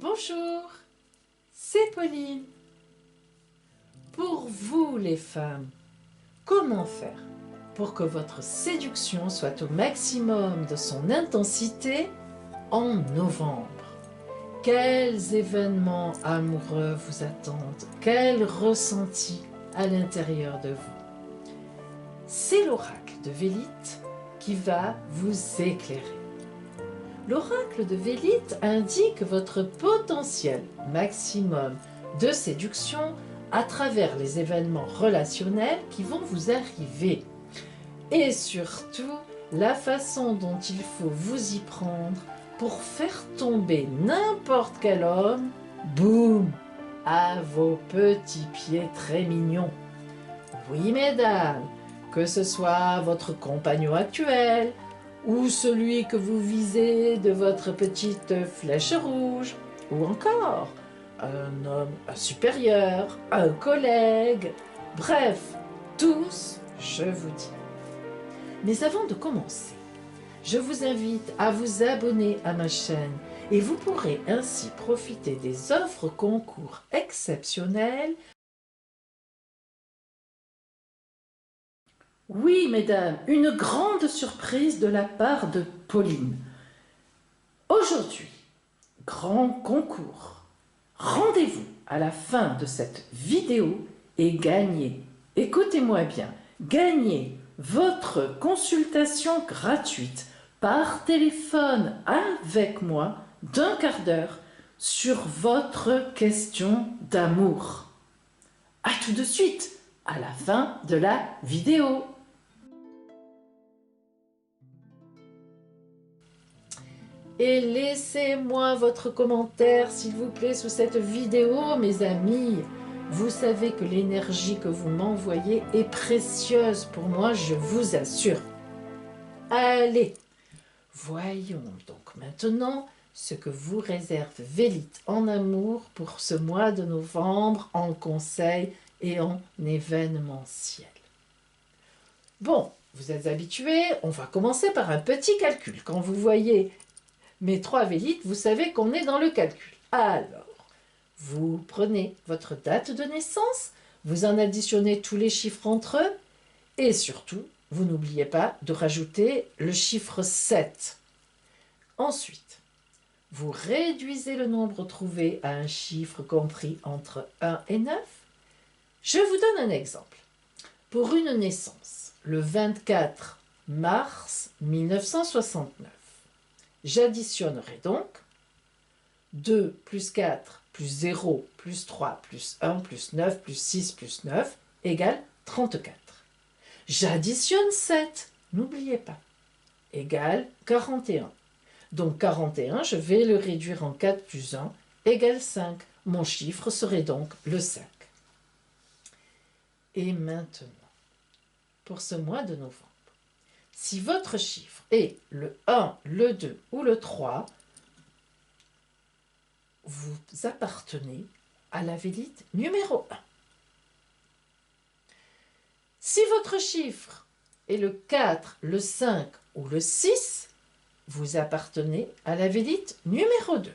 Bonjour, c'est Pauline. Pour vous les femmes, comment faire pour que votre séduction soit au maximum de son intensité en novembre? Quels événements amoureux vous attendent? Quels ressentis à l'intérieur de vous? C'est l'oracle de Vélite qui va vous éclairer. L'oracle de Vélite indique votre potentiel maximum de séduction à travers les événements relationnels qui vont vous arriver. Et surtout, la façon dont il faut vous y prendre pour faire tomber n'importe quel homme, boum, à vos petits pieds très mignons. Oui, mesdames, que ce soit votre compagnon actuel, ou celui que vous visez de votre petite flèche rouge, ou encore un homme supérieur, un collègue, bref, tous, je vous dis. Mais avant de commencer, je vous invite à vous abonner à ma chaîne et vous pourrez ainsi profiter des offres concours exceptionnelles. Oui, mesdames, une grande surprise de la part de Pauline. Aujourd'hui, grand concours. Rendez-vous à la fin de cette vidéo et gagnez, écoutez-moi bien, gagnez votre consultation gratuite par téléphone avec moi d'1 quart d'heure sur votre question d'amour. À tout de suite, à la fin de la vidéo. Et laissez-moi votre commentaire, s'il vous plaît, sous cette vidéo, mes amis. Vous savez que l'énergie que vous m'envoyez est précieuse pour moi, je vous assure. Allez, voyons donc maintenant ce que vous réserve Vélite en amour pour ce mois de novembre en conseil et en événementiel. Bon, vous êtes habitués, on va commencer par un petit calcul. Quand vous voyez mes 3 Vélites, vous savez qu'on est dans le calcul. Alors, vous prenez votre date de naissance, vous en additionnez tous les chiffres entre eux, et surtout, vous n'oubliez pas de rajouter le chiffre 7. Ensuite, vous réduisez le nombre trouvé à un chiffre compris entre 1 et 9. Je vous donne un exemple. Pour une naissance, le 24 mars 1969, j'additionnerai donc 2 plus 4 plus 0 plus 3 plus 1 plus 9 plus 6 plus 9 égale 34. J'additionne 7, n'oubliez pas, égale 41. Donc 41, je vais le réduire en 4 plus 1 égale 5. Mon chiffre serait donc le 5. Et maintenant, pour ce mois de novembre, si votre chiffre est le 1, le 2 ou le 3, vous appartenez à la Vélite numéro 1. Si votre chiffre est le 4, le 5 ou le 6, vous appartenez à la Vélite numéro 2.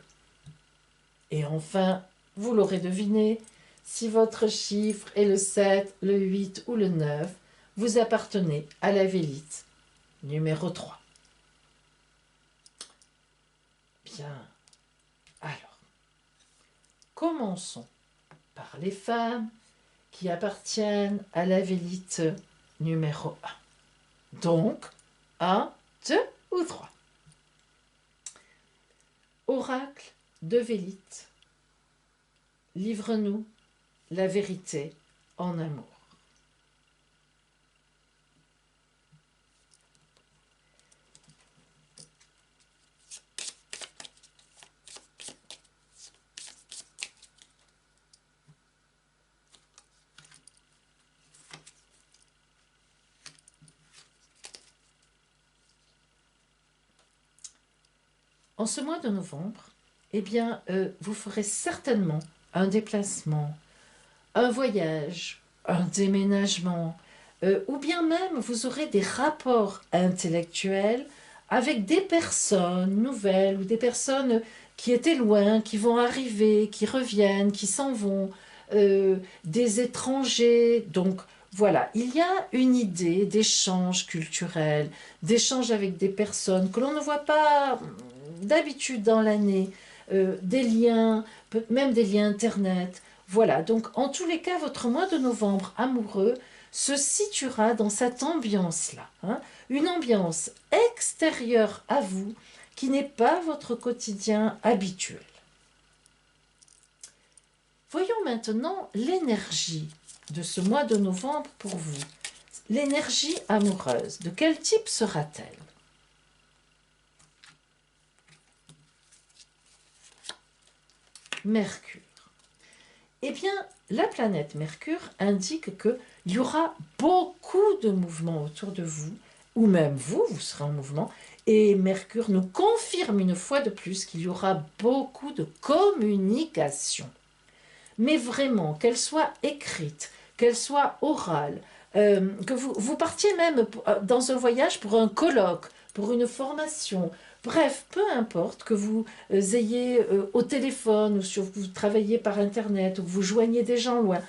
Et enfin, vous l'aurez deviné, si votre chiffre est le 7, le 8 ou le 9, vous appartenez à la Vélite numéro 3. Bien. Alors, commençons par les femmes qui appartiennent à la Vélite numéro 1. Donc, 1, 2 ou 3. Oracle de Vélite, livre-nous la vérité en amour. En ce mois de novembre, eh bien, vous ferez certainement un déplacement, un voyage, un déménagement, ou bien même vous aurez des rapports intellectuels avec des personnes nouvelles ou des personnes qui étaient loin, qui vont arriver, qui reviennent, qui s'en vont, des étrangers. Donc voilà, il y a une idée d'échange culturel, d'échange avec des personnes que l'on ne voit pas d'habitude dans l'année, des liens, même des liens Internet. Voilà, donc en tous les cas, votre mois de novembre amoureux se situera dans cette ambiance-là, hein, une ambiance extérieure à vous qui n'est pas votre quotidien habituel. Voyons maintenant l'énergie de ce mois de novembre pour vous. L'énergie amoureuse, de quel type sera-t-elle? Mercure. Eh bien, la planète Mercure indique qu'il y aura beaucoup de mouvements autour de vous, ou même vous, vous serez en mouvement, et Mercure nous confirme une fois de plus qu'il y aura beaucoup de communication. Mais vraiment, qu'elle soit écrite, qu'elle soit orale, que vous partiez même dans un voyage pour un colloque, pour une formation, bref, peu importe que vous ayez au téléphone ou si vous travaillez par Internet ou que vous joignez des gens loin,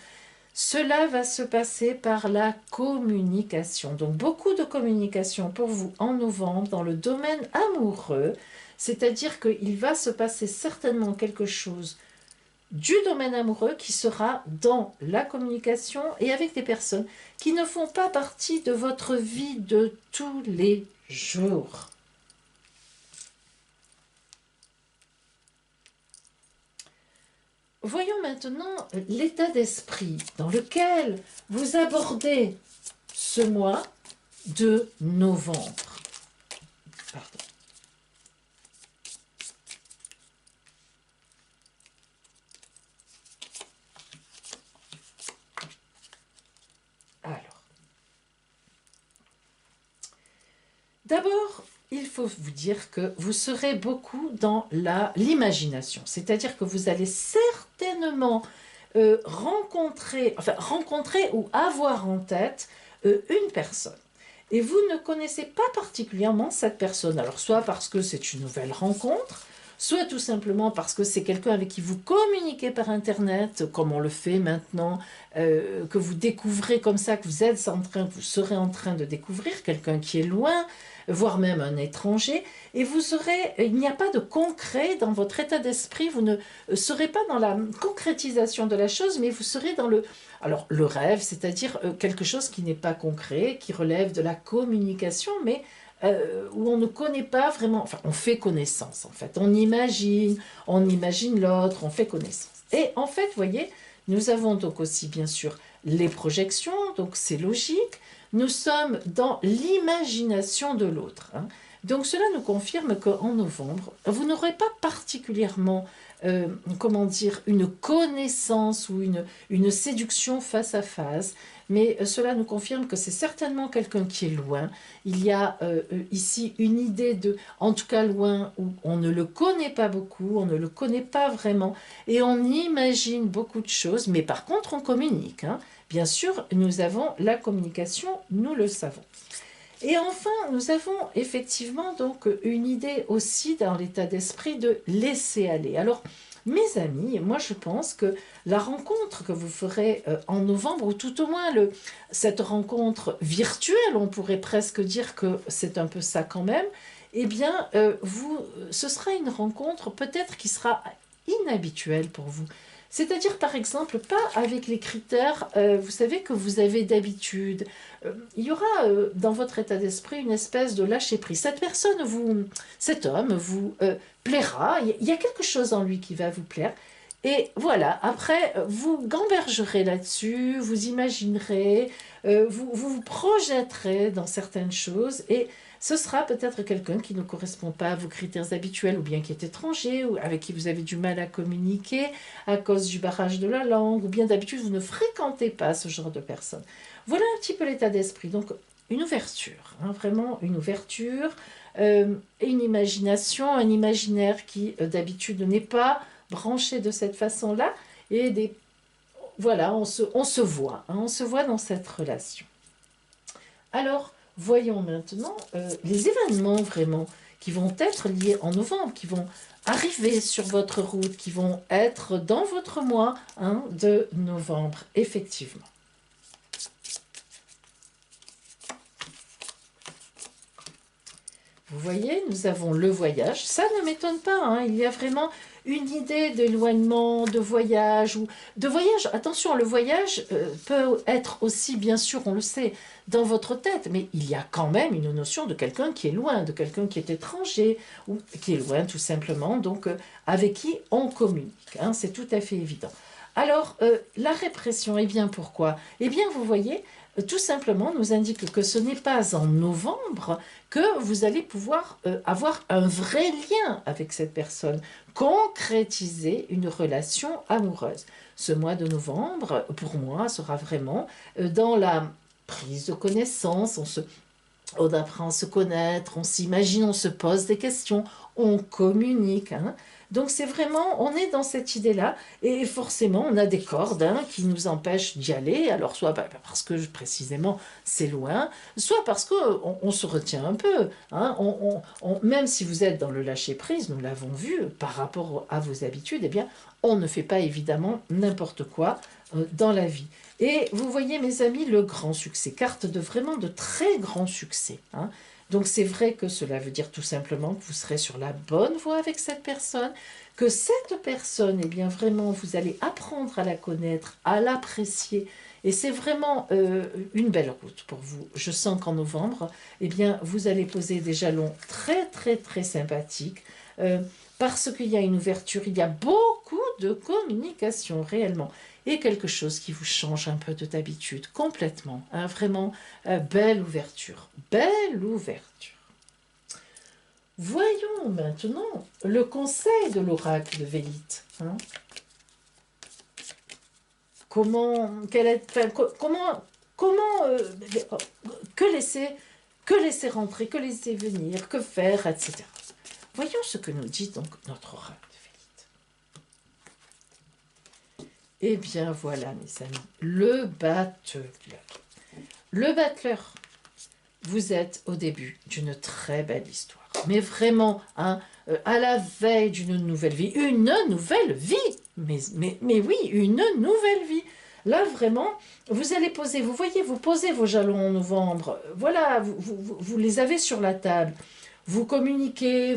cela va se passer par la communication. Donc beaucoup de communication pour vous en novembre dans le domaine amoureux, c'est-à-dire qu'il va se passer certainement quelque chose du domaine amoureux qui sera dans la communication et avec des personnes qui ne font pas partie de votre vie de tous les jours. Voyons maintenant l'état d'esprit dans lequel vous abordez ce mois de novembre. Pardon. Alors, d'abord, il faut vous dire que vous serez beaucoup dans l'imagination, c'est-à-dire que vous allez certainement rencontrer ou avoir en tête une personne. Et vous ne connaissez pas particulièrement cette personne, alors soit parce que c'est une nouvelle rencontre, soit tout simplement parce que c'est quelqu'un avec qui vous communiquez par Internet, comme on le fait maintenant, que vous découvrez comme ça, que vous serez en train de découvrir quelqu'un qui est loin, voire même un étranger, et il n'y a pas de concret dans votre état d'esprit, vous ne serez pas dans la concrétisation de la chose, mais vous serez dans le rêve, c'est-à-dire quelque chose qui n'est pas concret, qui relève de la communication, mais où on ne connaît pas vraiment, enfin on fait connaissance en fait, on imagine l'autre, on fait connaissance. Et en fait, vous voyez, nous avons donc aussi bien sûr les projections, donc c'est logique, nous sommes dans l'imagination de l'autre, hein. Donc cela nous confirme qu'en novembre, vous n'aurez pas particulièrement, comment dire, une connaissance ou une séduction face à face, mais cela nous confirme que c'est certainement quelqu'un qui est loin. Il y a ici une idée de, en tout cas loin, où on ne le connaît pas beaucoup, on ne le connaît pas vraiment, et on imagine beaucoup de choses, mais par contre on communique, hein. Bien sûr, nous avons la communication, nous le savons. Et enfin, nous avons effectivement donc une idée aussi dans l'état d'esprit de laisser aller. Alors, mes amis, moi je pense que la rencontre que vous ferez en novembre, ou tout au moins cette rencontre virtuelle, on pourrait presque dire que c'est un peu ça quand même, eh bien, ce sera une rencontre peut-être qui sera inhabituelle pour vous. C'est-à-dire, par exemple, pas avec les critères, vous savez, que vous avez d'habitude. Il y aura dans votre état d'esprit une espèce de lâcher-prise. Cet homme vous plaira, il y a quelque chose en lui qui va vous plaire. Et voilà, après, vous gambergerez là-dessus, vous imaginerez, vous projetterez dans certaines choses et ce sera peut-être quelqu'un qui ne correspond pas à vos critères habituels ou bien qui est étranger ou avec qui vous avez du mal à communiquer à cause du barrage de la langue ou bien d'habitude vous ne fréquentez pas ce genre de personnes. Voilà un petit peu l'état d'esprit. Donc une ouverture, hein, vraiment une ouverture, une imagination, un imaginaire qui d'habitude n'est pas branché de cette façon-là et voilà, on se voit, hein, on se voit dans cette relation. Alors, voyons maintenant les événements vraiment qui vont être liés en novembre, qui vont arriver sur votre route, qui vont être dans votre mois hein, de novembre, effectivement. Vous voyez, nous avons le voyage. Ça ne m'étonne pas, hein, il y a vraiment une idée d'éloignement, de voyage. Ou de voyage. Attention, le voyage peut être aussi, bien sûr, on le sait, dans votre tête, mais il y a quand même une notion de quelqu'un qui est loin, de quelqu'un qui est étranger, ou qui est loin tout simplement, donc avec qui on communique. Hein, c'est tout à fait évident. Alors, la répression, eh bien pourquoi? Eh bien, vous voyez, tout simplement nous indique que ce n'est pas en novembre que vous allez pouvoir avoir un vrai lien avec cette personne, concrétiser une relation amoureuse. Ce mois de novembre, pour moi, sera vraiment dans la prise de connaissance, on apprend à se connaître, on s'imagine, on se pose des questions, on communique. Hein. Donc c'est vraiment, on est dans cette idée-là, et forcément on a des cordes hein, qui nous empêchent d'y aller, alors soit parce que précisément c'est loin, soit parce qu'on se retient un peu. Hein. Même si vous êtes dans le lâcher-prise, nous l'avons vu, par rapport à vos habitudes, eh bien on ne fait pas évidemment n'importe quoi dans la vie. Et vous voyez mes amis, le grand succès, carte de vraiment de très grand succès. Hein. Donc c'est vrai que cela veut dire tout simplement que vous serez sur la bonne voie avec cette personne, que cette personne, eh bien vraiment, vous allez apprendre à la connaître, à l'apprécier. Et c'est vraiment une belle route pour vous. Je sens qu'en novembre, eh bien, vous allez poser des jalons très, très, très sympathiques. Parce qu'il y a une ouverture, il y a beaucoup de communication réellement. Et quelque chose qui vous change un peu de d'habitude, complètement. Hein, vraiment, belle ouverture. Belle ouverture. Voyons maintenant le conseil de l'oracle de Vélite. Hein. Que laisser rentrer, que laisser venir, que faire, etc. Voyons ce que nous dit donc notre oracle de Vélite. Eh bien voilà mes amis, le battleur. Le battleur, vous êtes au début d'une très belle histoire. Mais vraiment, hein, à la veille d'une nouvelle vie. Une nouvelle vie. Mais oui, une nouvelle vie. Là, vraiment, vous allez poser, vous voyez, vous posez vos jalons en novembre. Voilà, vous les avez sur la table. Vous communiquez,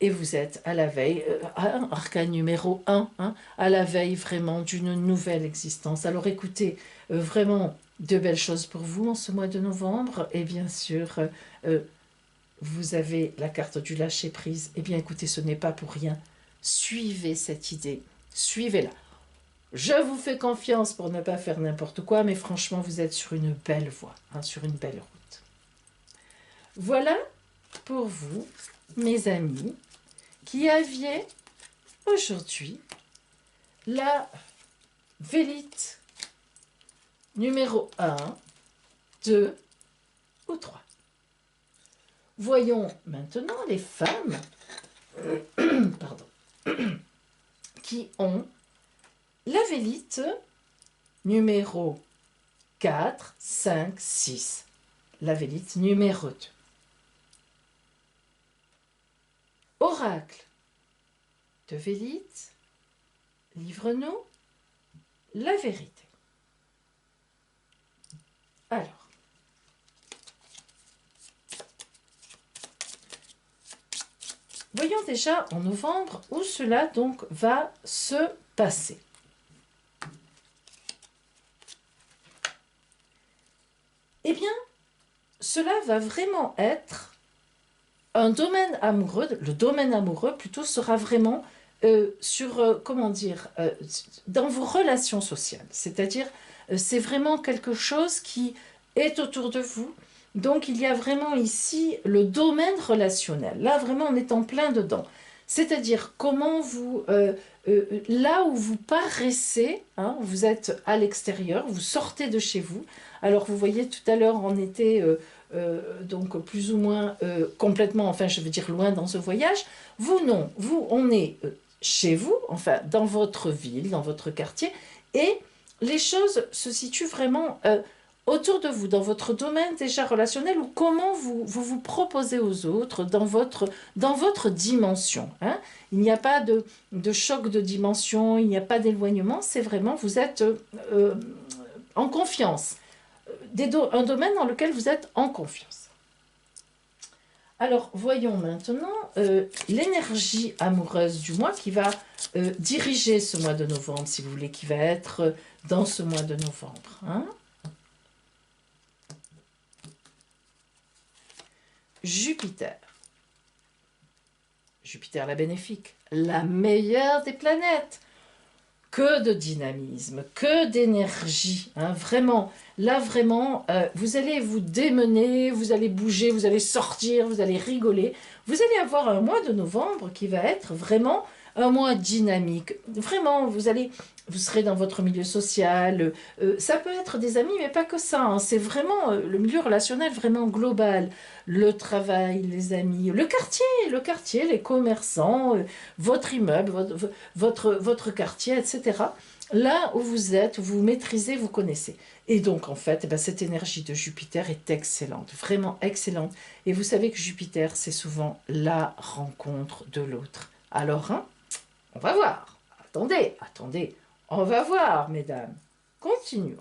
et vous êtes à la veille, arcane numéro 1, hein, à la veille vraiment d'une nouvelle existence. Alors écoutez, vraiment de belles choses pour vous en ce mois de novembre. Et bien sûr, vous avez la carte du lâcher-prise. Eh bien écoutez, ce n'est pas pour rien. Suivez cette idée, suivez-la. Je vous fais confiance pour ne pas faire n'importe quoi, mais franchement, vous êtes sur une belle voie, hein, sur une belle route. Voilà pour vous, mes amis, qui aviez aujourd'hui la Vélite numéro 1, 2 ou 3. Voyons maintenant les femmes pardon, qui ont la Vélite numéro 4, 5, 6. La Vélite numéro 2. Oracle de Vélite, livre-nous la vérité. Alors, voyons déjà en novembre où cela donc va se passer. Eh bien, cela va vraiment être un domaine amoureux, le domaine amoureux plutôt sera vraiment sur, comment dire, dans vos relations sociales. C'est-à-dire, c'est vraiment quelque chose qui est autour de vous. Donc, il y a vraiment ici le domaine relationnel. Là, vraiment, on est en plein dedans. C'est-à-dire, comment vous, là où vous paraissez, hein, vous êtes à l'extérieur, vous sortez de chez vous. Alors, vous voyez, tout à l'heure, on était... donc plus ou moins complètement, enfin je veux dire loin dans ce voyage. Vous non, vous on est chez vous, enfin dans votre ville, dans votre quartier, et les choses se situent vraiment autour de vous, dans votre domaine déjà relationnel, ou comment vous proposez aux autres dans votre dimension. Hein. Il n'y a pas de choc de dimension, il n'y a pas d'éloignement, c'est vraiment, vous êtes en confiance. Un domaine dans lequel vous êtes en confiance. Alors, voyons maintenant l'énergie amoureuse du mois qui va diriger ce mois de novembre, si vous voulez, qui va être dans ce mois de novembre. Hein. Jupiter. Jupiter la bénéfique, la meilleure des planètes. Que de dynamisme, que d'énergie, hein, vraiment. Là, vraiment, vous allez vous démener, vous allez bouger, vous allez sortir, vous allez rigoler. Vous allez avoir un mois de novembre qui va être vraiment un mois dynamique. Vraiment, vous serez dans votre milieu social. Ça peut être des amis, mais pas que ça. Hein, c'est vraiment le milieu relationnel vraiment global. Le travail, les amis, le quartier, les commerçants, votre immeuble, votre quartier, etc. Là où vous êtes, où vous maîtrisez, vous connaissez. Et donc, en fait, eh ben, cette énergie de Jupiter est excellente, vraiment excellente. Et vous savez que Jupiter, c'est souvent la rencontre de l'autre. Alors, hein, on va voir. Attendez. On va voir, mesdames. Continuons.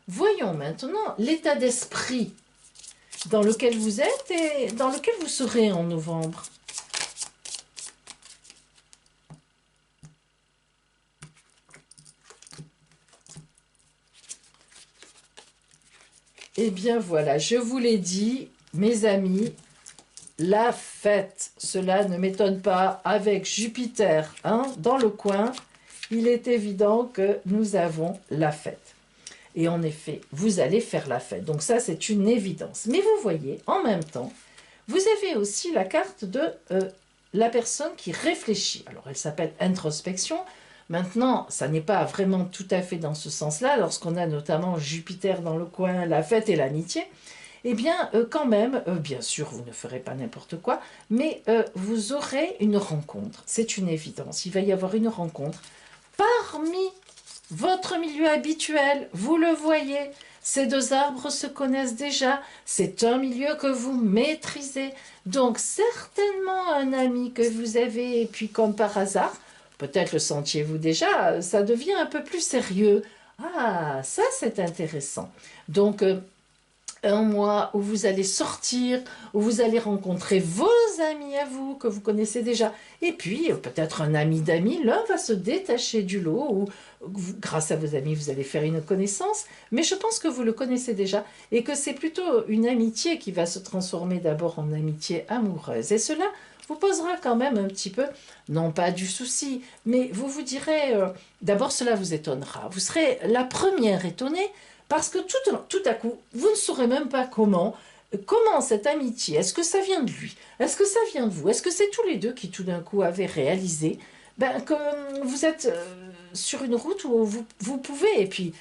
Voyons maintenant l'état d'esprit dans lequel vous êtes et dans lequel vous serez en novembre. Eh bien voilà, je vous l'ai dit, mes amis, la fête, cela ne m'étonne pas, avec Jupiter hein, dans le coin, il est évident que nous avons la fête. Et en effet, vous allez faire la fête. Donc ça, c'est une évidence. Mais vous voyez, en même temps, vous avez aussi la carte de la personne qui réfléchit. Alors, elle s'appelle introspection. Maintenant, ça n'est pas vraiment tout à fait dans ce sens-là, lorsqu'on a notamment Jupiter dans le coin, la fête et l'amitié. Eh bien, quand même, bien sûr, vous ne ferez pas n'importe quoi, mais vous aurez une rencontre. C'est une évidence. Il va y avoir une rencontre parmi votre milieu habituel. Vous le voyez, ces deux arbres se connaissent déjà. C'est un milieu que vous maîtrisez. Donc, certainement un ami que vous avez, et puis comme par hasard, peut-être le sentiez-vous déjà, ça devient un peu plus sérieux. Ah, ça c'est intéressant. Donc, un mois où vous allez sortir, où vous allez rencontrer vos amis à vous que vous connaissez déjà. Et puis, peut-être un ami d'amis, l'un va se détacher du lot, ou grâce à vos amis, vous allez faire une connaissance. Mais je pense que vous le connaissez déjà et que c'est plutôt une amitié qui va se transformer d'abord en amitié amoureuse. Et cela vous posera quand même un petit peu, non pas du souci, mais vous vous direz, d'abord cela vous étonnera. Vous serez la première étonnée, parce que tout à coup, vous ne saurez même pas comment cette amitié, est-ce que ça vient de lui? Est-ce que ça vient de vous? Est-ce que c'est tous les deux qui tout d'un coup avaient réalisé que vous êtes sur une route où vous pouvez, et puis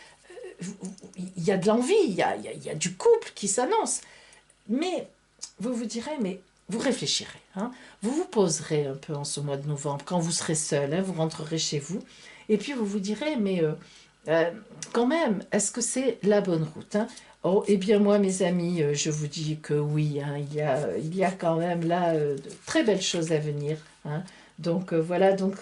il y a de l'envie, il y a du couple qui s'annonce. Mais vous vous direz, mais vous réfléchirez, hein, vous vous poserez un peu en ce mois de novembre, quand vous serez seul, hein, vous rentrerez chez vous, et puis vous vous direz, mais quand même, est-ce que c'est la bonne route hein? Oh, eh bien moi, mes amis, je vous dis que oui, hein, il y a quand même là de très belles choses à venir. Hein. Donc voilà, donc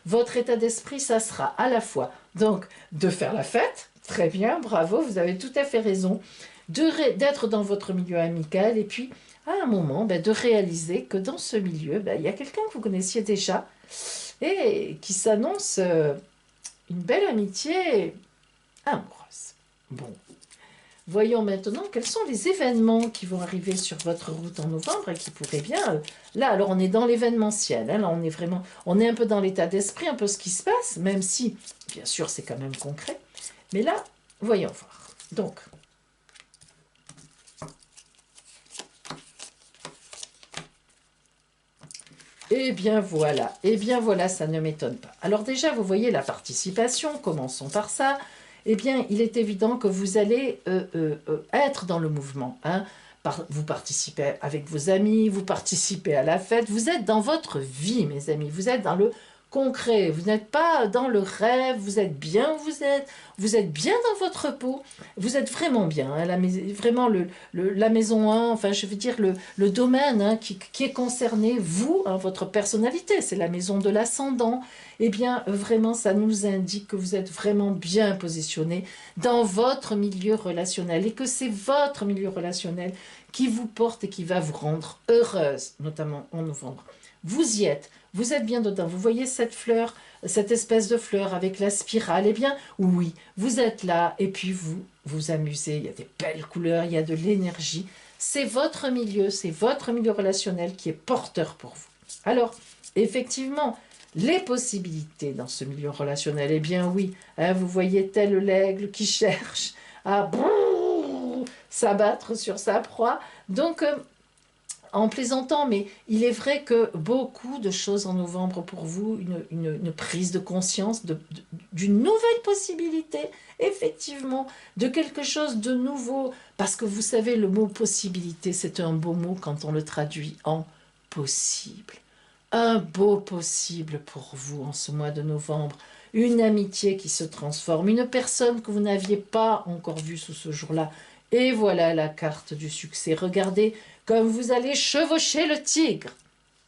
votre état d'esprit, ça sera à la fois donc de faire la fête, très bien, bravo, vous avez tout à fait raison, d'être dans votre milieu amical et puis à un moment de réaliser que dans ce milieu, il y a quelqu'un que vous connaissiez déjà et qui s'annonce une belle amitié amoureuse. Bon, voyons maintenant quels sont les événements qui vont arriver sur votre route en novembre et qui pourraient bien... là, alors on est dans l'événementiel, hein, là on est un peu dans l'état d'esprit, un peu ce qui se passe, même si, bien sûr, c'est quand même concret. Mais là, voyons voir. Donc, eh bien voilà, ça ne m'étonne pas. Alors déjà, vous voyez la participation, commençons par ça. Eh bien, il est évident que vous allez être dans le mouvement. Hein. Vous participez avec vos amis, vous participez à la fête, vous êtes dans votre vie, mes amis, vous êtes dans le concret. Vous n'êtes pas dans le rêve, vous êtes bien où vous êtes bien dans votre peau, vous êtes vraiment bien. Hein, vraiment la maison 1, enfin je veux dire le domaine hein, qui est concerné, vous, hein, votre personnalité, c'est la maison de l'ascendant. Eh bien, vraiment, ça nous indique que vous êtes vraiment bien positionné dans votre milieu relationnel et que c'est votre milieu relationnel qui vous porte et qui va vous rendre heureuse, notamment en novembre. Vous y êtes, vous êtes bien dedans. Vous voyez cette fleur, cette espèce de fleur avec la spirale. Eh bien, oui, vous êtes là et puis vous vous amusez. Il y a des belles couleurs, il y a de l'énergie. C'est votre milieu relationnel qui est porteur pour vous. Alors, effectivement, les possibilités dans ce milieu relationnel, eh bien oui, hein, vous voyez tel l'aigle qui cherche à s'abattre sur sa proie. Donc, en plaisantant, mais il est vrai que beaucoup de choses en novembre pour vous, une prise de conscience d'une nouvelle possibilité, effectivement, de quelque chose de nouveau. Parce que vous savez, le mot possibilité, c'est un beau mot quand on le traduit en possible. Un beau possible pour vous en ce mois de novembre. Une amitié qui se transforme, une personne que vous n'aviez pas encore vue sous ce jour-là. Et voilà la carte du succès. Regardez comme vous allez chevaucher le tigre.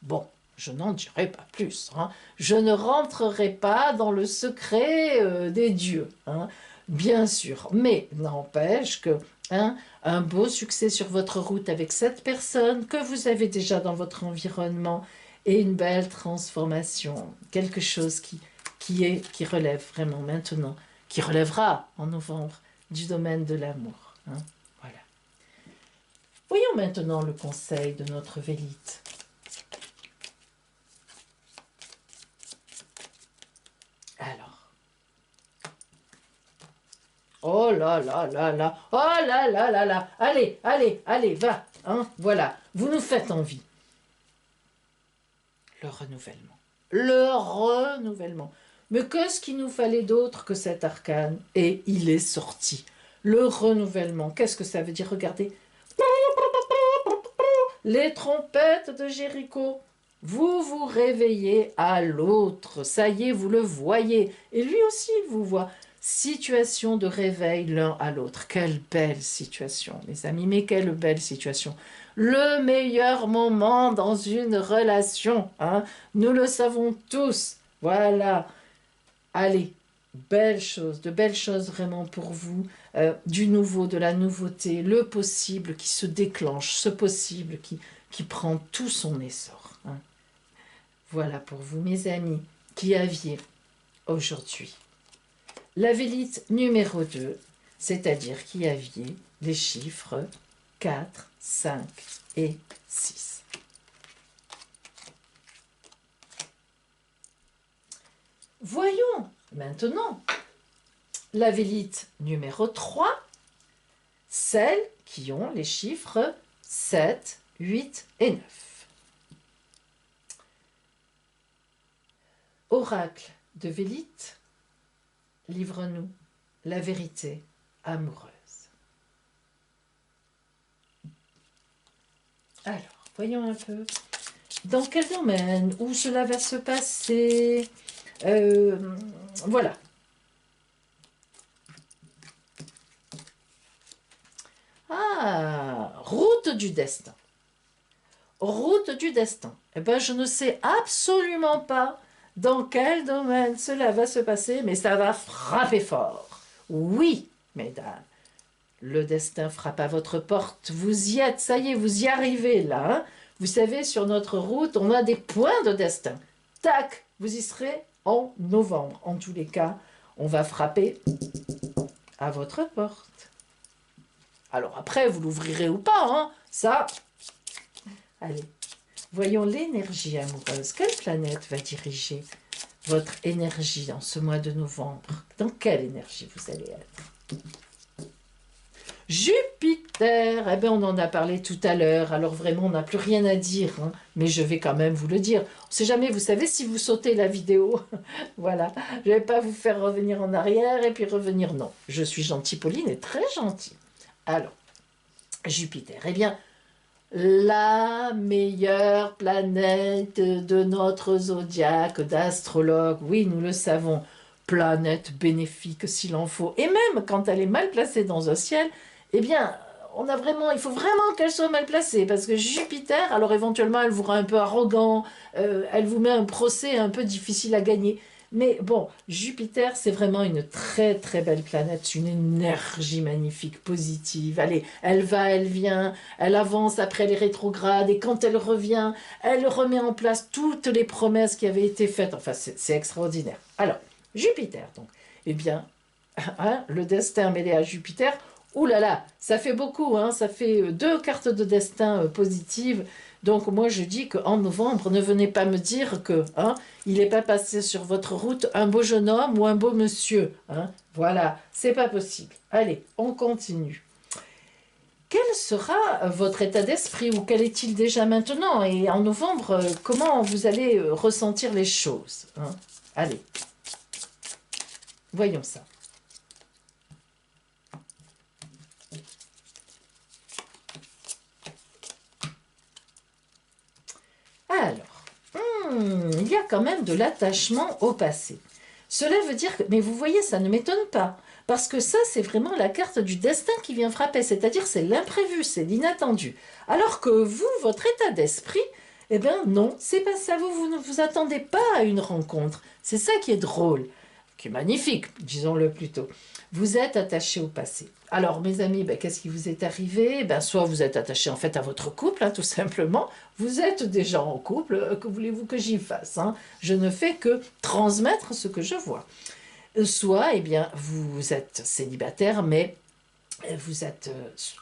Bon, je n'en dirai pas plus. Hein. Je ne rentrerai pas dans le secret des dieux, hein, bien sûr. Mais n'empêche que hein, un beau succès sur votre route avec cette personne que vous avez déjà dans votre environnement et une belle transformation. Quelque chose qui relève vraiment maintenant, qui relèvera en novembre du domaine de l'amour. Hein. Voilà. Voyons maintenant le conseil de notre Vélite. Alors. Oh là là là là. Oh là là là là. Allez, allez, allez, va. Hein, voilà. Vous nous faites envie. Le renouvellement. Le renouvellement. Mais qu'est-ce qu'il nous fallait d'autre que cet arcane? Et il est sorti. Le renouvellement. Qu'est-ce que ça veut dire? Regardez. Les trompettes de Jéricho. Vous vous réveillez à l'autre. Ça y est, vous le voyez. Et lui aussi vous voit. Situation de réveil l'un à l'autre. Quelle belle situation, mes amis. Mais quelle belle situation. Le meilleur moment dans une relation. Hein. Nous le savons tous. Voilà. Allez, de belles choses vraiment pour vous, du nouveau, de la nouveauté, le possible qui se déclenche, ce possible qui prend tout son essor. Hein. Voilà pour vous, mes amis, qui aviez aujourd'hui la Vélite numéro 2, c'est-à-dire qui aviez les chiffres 4, 5 et 6. Voyons maintenant la Vélite numéro 3, celles qui ont les chiffres 7, 8 et 9. Oracle de Vélite, livre-nous la vérité amoureuse. Alors, voyons un peu. Dans quel domaine? Où cela va se passer? Voilà. Ah, route du destin. Route du destin. Eh bien, je ne sais absolument pas dans quel domaine cela va se passer, mais ça va frapper fort. Oui, mesdames, le destin frappe à votre porte. Vous y êtes, ça y est, vous y arrivez là. Hein. Vous savez, sur notre route, on a des points de destin. Tac, vous y serez en novembre. En tous les cas, on va frapper à votre porte. Alors après, vous l'ouvrirez ou pas, hein, ça... Allez, voyons l'énergie amoureuse. Quelle planète va diriger votre énergie en ce mois de novembre? Dans quelle énergie vous allez être? Jupiter, eh bien on en a parlé tout à l'heure, alors vraiment on n'a plus rien à dire, hein, mais je vais quand même vous le dire. On ne sait jamais, vous savez, si vous sautez la vidéo, voilà, je ne vais pas vous faire revenir en arrière et puis revenir, non. Je suis gentille, Pauline, et très gentille. Alors, Jupiter, eh bien, la meilleure planète de notre zodiaque d'astrologue. Oui, nous le savons. Planète bénéfique s'il en faut. Et même quand elle est mal placée dans un ciel, eh bien, il faut vraiment qu'elle soit mal placée. Parce que Jupiter, alors éventuellement, elle vous rend un peu arrogant, elle vous met un procès un peu difficile à gagner. Mais bon, Jupiter, c'est vraiment une très très belle planète, une énergie magnifique, positive. Allez, elle va, elle vient, elle avance après les rétrogrades, et quand elle revient, elle remet en place toutes les promesses qui avaient été faites. Enfin, c'est extraordinaire. Alors, Jupiter, donc. Eh bien, hein, le destin mêlé à Jupiter, ouh là là, ça fait beaucoup, hein, ça fait deux cartes de destin positives. Donc moi je dis qu'en novembre, ne venez pas me dire que hein, il n'est pas passé sur votre route un beau jeune homme ou un beau monsieur. Hein. Voilà, c'est pas possible. Allez, on continue. Quel sera votre état d'esprit ou quel est-il déjà maintenant? Et en novembre, comment vous allez ressentir les choses hein. Allez, voyons ça. Alors, il y a quand même de l'attachement au passé. Cela veut dire que, mais vous voyez, ça ne m'étonne pas, parce que ça, c'est vraiment la carte du destin qui vient frapper, c'est-à-dire c'est l'imprévu, c'est l'inattendu. Alors que vous, votre état d'esprit, eh bien non, c'est pas ça, vous ne vous attendez pas à une rencontre. C'est ça qui est drôle, qui est magnifique, disons-le plutôt. Vous êtes attaché au passé. Alors, mes amis, ben, qu'est-ce qui vous est arrivé? Ben, soit vous êtes attaché en fait à votre couple, hein, tout simplement. Vous êtes déjà en couple, que voulez-vous que j'y fasse hein. Je ne fais que transmettre ce que je vois. Soit, eh bien, vous êtes célibataire, mais vous êtes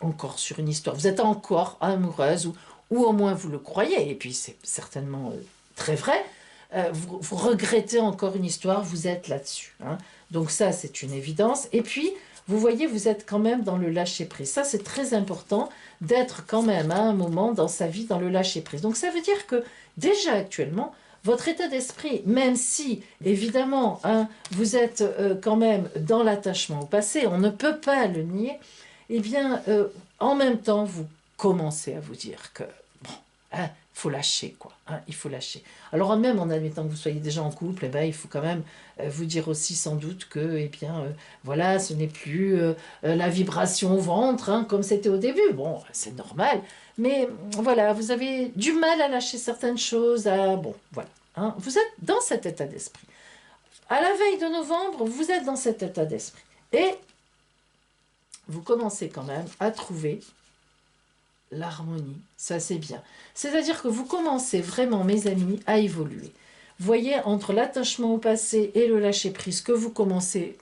encore sur une histoire. Vous êtes encore amoureuse, ou au moins vous le croyez, et puis c'est certainement très vrai. Vous regrettez encore une histoire, vous êtes là-dessus. Hein. Donc ça, c'est une évidence. Et puis, vous voyez, vous êtes quand même dans le lâcher-prise. Ça, c'est très important d'être quand même à un moment dans sa vie dans le lâcher-prise. Donc ça veut dire que déjà actuellement, votre état d'esprit, même si, évidemment, hein, vous êtes quand même dans l'attachement au passé, on ne peut pas le nier, eh bien, en même temps, vous commencez à vous dire que, bon, hein, faut lâcher, quoi. Hein, il faut lâcher. Alors même en admettant que vous soyez déjà en couple, eh ben, il faut quand même vous dire aussi sans doute que, eh bien, voilà, ce n'est plus la vibration au ventre, hein, comme c'était au début. Bon, c'est normal, mais voilà, vous avez du mal à lâcher certaines choses. Bon, voilà. Hein, vous êtes dans cet état d'esprit. À la veille de novembre, vous êtes dans cet état d'esprit. Et vous commencez quand même à trouver l'harmonie, ça c'est bien. C'est-à-dire que vous commencez vraiment, mes amis, à évoluer. Voyez, entre l'attachement au passé et le lâcher-prise que vous commencez,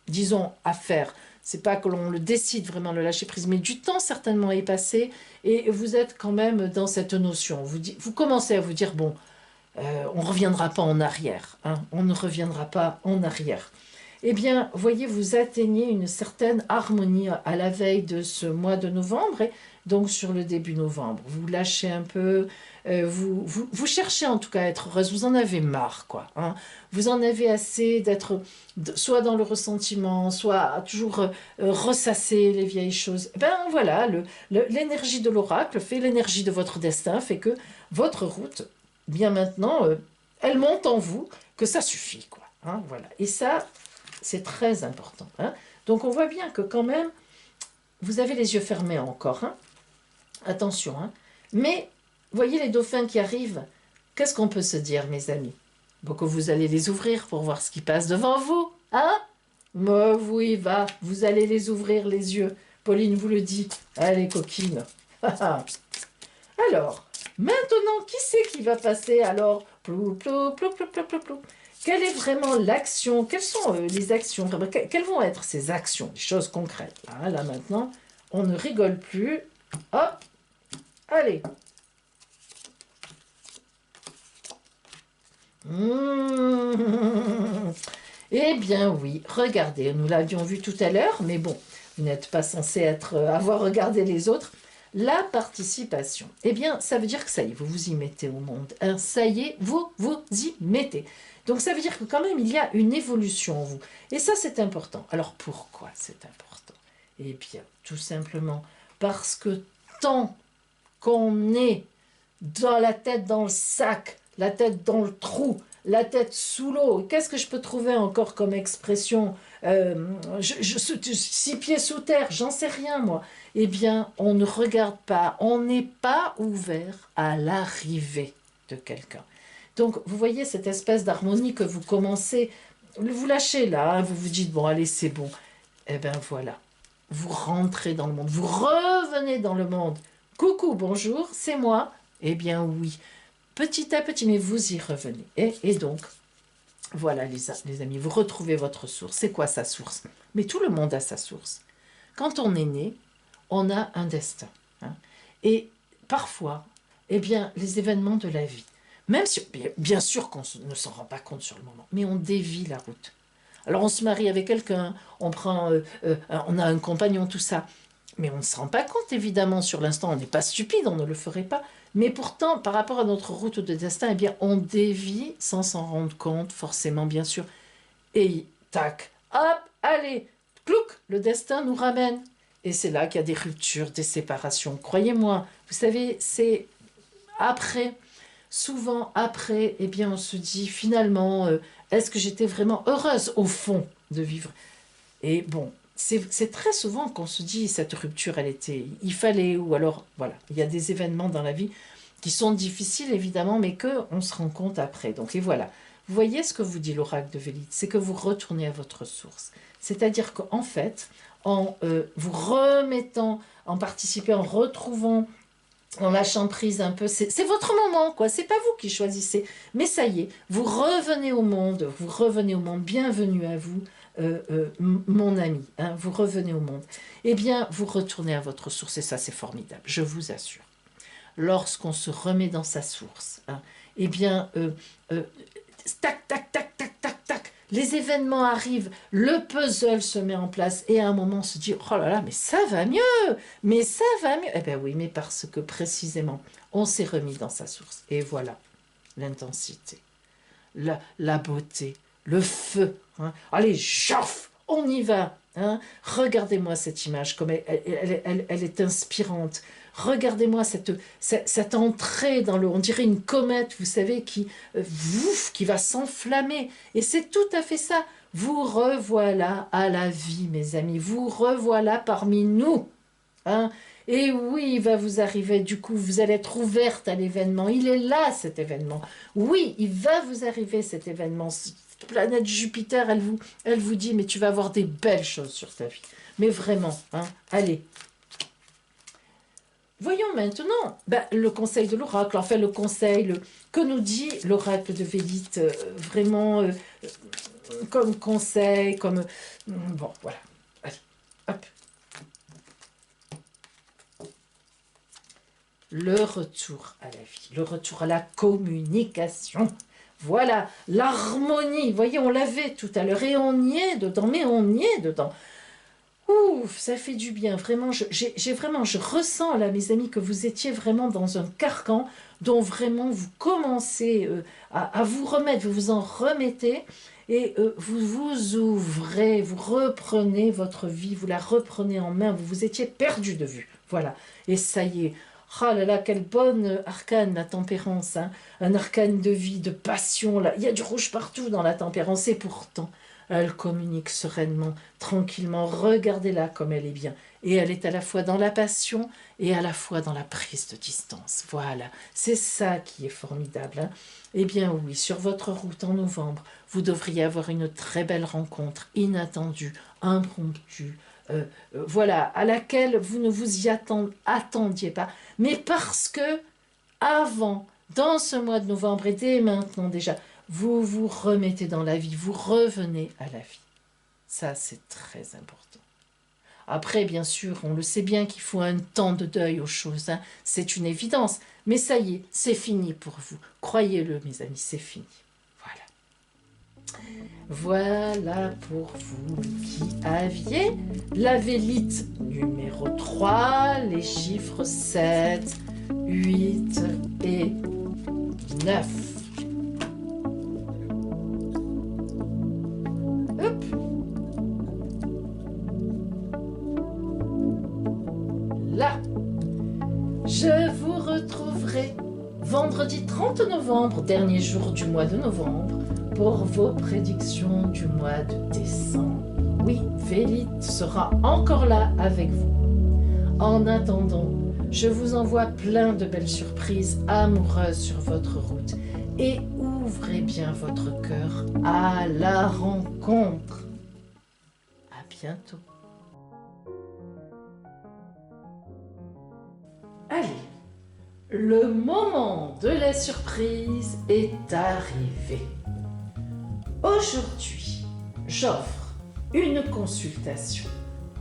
disons, à faire, c'est pas que l'on le décide vraiment le lâcher-prise, mais du temps certainement est passé et vous êtes quand même dans cette notion. Vous commencez à vous dire, bon, on ne reviendra pas en arrière, hein, on ne reviendra pas en arrière. Eh bien, voyez, vous atteignez une certaine harmonie à la veille de ce mois de novembre et donc sur le début novembre. Vous lâchez un peu, vous cherchez en tout cas à être heureuse, vous en avez marre, quoi. Hein. Vous en avez assez d'être soit dans le ressentiment, soit à toujours ressasser les vieilles choses. Ben voilà, l'énergie de l'oracle fait l'énergie de votre destin, fait que votre route, bien maintenant, elle monte en vous, que ça suffit, quoi. Hein, voilà. Et ça, c'est très important. Hein. Donc on voit bien que quand même, vous avez les yeux fermés encore. Hein. Attention. Hein. Mais, voyez les dauphins qui arrivent. Qu'est-ce qu'on peut se dire, mes amis? Bon, que vous allez les ouvrir pour voir ce qui passe devant vous. Hein? Mais oui, va, vous allez les ouvrir les yeux. Pauline vous le dit. Allez, coquine. Alors, maintenant, qui c'est qui va passer alors? Plou, plou, plou, plou, plou, plou, plou. Quelle est vraiment l'action? Quelles sont les actions? Quelles vont être ces actions? Des choses concrètes. Là maintenant, on ne rigole plus. Hop, allez. Eh bien oui, regardez, nous l'avions vu tout à l'heure, mais bon, vous n'êtes pas censé avoir regardé les autres. La participation, eh bien, ça veut dire que ça y est, vous vous y mettez au monde. Hein, ça y est, vous vous y mettez. Donc ça veut dire que quand même, il y a une évolution en vous. Et ça, c'est important. Alors pourquoi c'est important? Eh bien, tout simplement parce que tant qu'on est dans la tête dans le sac, la tête dans le trou, la tête sous l'eau. Qu'est-ce que je peux trouver encore comme expression 6 pieds sous terre, j'en sais rien moi. Eh bien, on ne regarde pas, on n'est pas ouvert à l'arrivée de quelqu'un. Donc, vous voyez cette espèce d'harmonie que vous commencez, vous lâchez là, hein, vous vous dites, bon, allez, c'est bon. Eh bien, voilà. Vous rentrez dans le monde, vous revenez dans le monde. Coucou, bonjour, c'est moi. Eh bien, oui. Petit à petit, mais vous y revenez. Et donc, voilà les amis, vous retrouvez votre source. C'est quoi sa source? Mais tout le monde a sa source. Quand on est né, on a un destin. Hein. Et parfois, eh bien, les événements de la vie, même si, bien sûr qu'on ne s'en rend pas compte sur le moment, mais on dévie la route. Alors on se marie avec quelqu'un, on a un compagnon, tout ça. Mais on ne se rend pas compte, évidemment, sur l'instant, on n'est pas stupide, on ne le ferait pas. Mais pourtant, par rapport à notre route de destin, eh bien, on dévie sans s'en rendre compte, forcément, bien sûr. Et tac, hop, allez, clouc, le destin nous ramène. Et c'est là qu'il y a des ruptures, des séparations. Croyez-moi, vous savez, c'est après, souvent après, eh bien, on se dit finalement, est-ce que j'étais vraiment heureuse au fond de vivre? Et bon, c'est très souvent qu'on se dit, cette rupture, il fallait, ou alors, voilà, il y a des événements dans la vie qui sont difficiles, évidemment, mais qu'on se rend compte après. Donc, et voilà. Vous voyez ce que vous dit l'oracle de Vélite, c'est que vous retournez à votre source. C'est-à-dire qu'en fait, en vous remettant, en participant, en retrouvant, en lâchant prise un peu, c'est votre moment, quoi. C'est pas vous qui choisissez. Mais ça y est, vous revenez au monde, bienvenue à vous. Mon ami, hein, vous revenez au monde, eh bien, vous retournez à votre source, et ça, c'est formidable, je vous assure. Lorsqu'on se remet dans sa source, hein, eh bien, tac, tac, tac, tac, tac, tac, les événements arrivent, le puzzle se met en place, et à un moment, on se dit, oh là là, mais ça va mieux, mais ça va mieux. Eh bien oui, mais parce que précisément, on s'est remis dans sa source, et voilà, l'intensité, la beauté, le feu. Hein. Allez, chauffe, on y va. Hein. Regardez-moi cette image, comme elle est inspirante. Regardez-moi cette entrée dans le... On dirait une comète, vous savez, qui va s'enflammer. Et c'est tout à fait ça. Vous revoilà à la vie, mes amis. Vous revoilà parmi nous. Hein. Et oui, il va vous arriver, du coup, vous allez être ouverte à l'événement. Il est là, cet événement. Oui, il va vous arriver, cet événement. Cette planète Jupiter, elle vous dit, mais tu vas avoir des belles choses sur ta vie. Mais vraiment, hein, allez. Voyons maintenant le conseil de l'oracle, enfin le conseil que nous dit l'oracle de Vélite, vraiment comme conseil, comme... bon, voilà. Allez, hop. Le retour à la vie, le retour à la communication. Voilà, l'harmonie. Vous voyez, on l'avait tout à l'heure et on y est dedans, mais on y est dedans. Ouf, ça fait du bien. Vraiment, je ressens là, mes amis, que vous étiez vraiment dans un carcan dont vraiment vous commencez à vous remettre, vous vous en remettez et vous vous ouvrez, vous reprenez votre vie, vous la reprenez en main, vous vous étiez perdu de vue. Voilà, et ça y est. Oh là là, quel bon arcane, la tempérance, hein. Un arcane de vie, de passion. Là. Il y a du rouge partout dans la tempérance, et pourtant, elle communique sereinement, tranquillement. Regardez-la comme elle est bien. Et elle est à la fois dans la passion et à la fois dans la prise de distance. Voilà, c'est ça qui est formidable. Hein. Eh bien oui, sur votre route en novembre, vous devriez avoir une très belle rencontre, inattendue, impromptue, voilà, à laquelle vous ne vous y attendiez pas. Mais parce que, avant, dans ce mois de novembre, et dès maintenant déjà, vous vous remettez dans la vie, vous revenez à la vie. Ça, c'est très important. Après, bien sûr, on le sait bien qu'il faut un temps de deuil aux choses, hein. C'est une évidence. Mais ça y est, c'est fini pour vous. Croyez-le, mes amis, c'est fini. Voilà pour vous qui aviez la Vélite numéro 3, les chiffres 7, 8 et 9. Hop. Là, je vous 30 novembre, dernier jour du mois de novembre, pour vos prédictions du mois de décembre. Oui, Vélite sera encore là avec vous. En attendant, je vous envoie plein de belles surprises amoureuses sur votre route et ouvrez bien votre cœur à la rencontre. À bientôt. Allez, le moment de la surprise est arrivé. Aujourd'hui, j'offre une consultation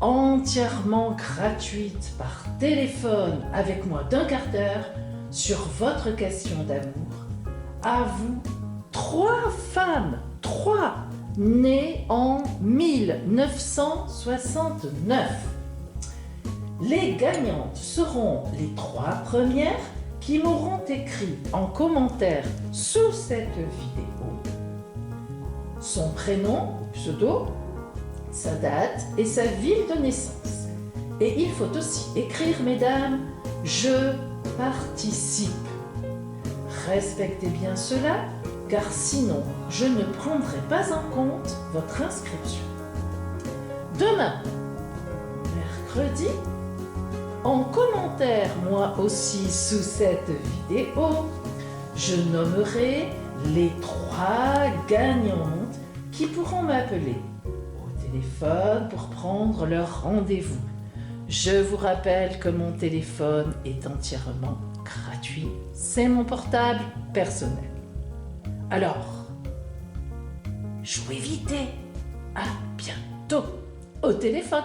entièrement gratuite par téléphone avec moi d'1 quart d'heure sur votre question d'amour à vous, 3 femmes, 3, nées en 1969. Les gagnantes seront les 3 premières qui m'auront écrit en commentaire sous cette vidéo son prénom, pseudo, sa date et sa ville de naissance. Et il faut aussi écrire, mesdames, je participe. Respectez bien cela, car sinon, je ne prendrai pas en compte votre inscription. Demain, mercredi, en commentaire, moi aussi, sous cette vidéo, je nommerai les 3 gagnantes qui pourront m'appeler au téléphone pour prendre leur rendez-vous. Je vous rappelle que mon téléphone est entièrement gratuit. C'est mon portable personnel. Alors, jouez vite et à bientôt au téléphone.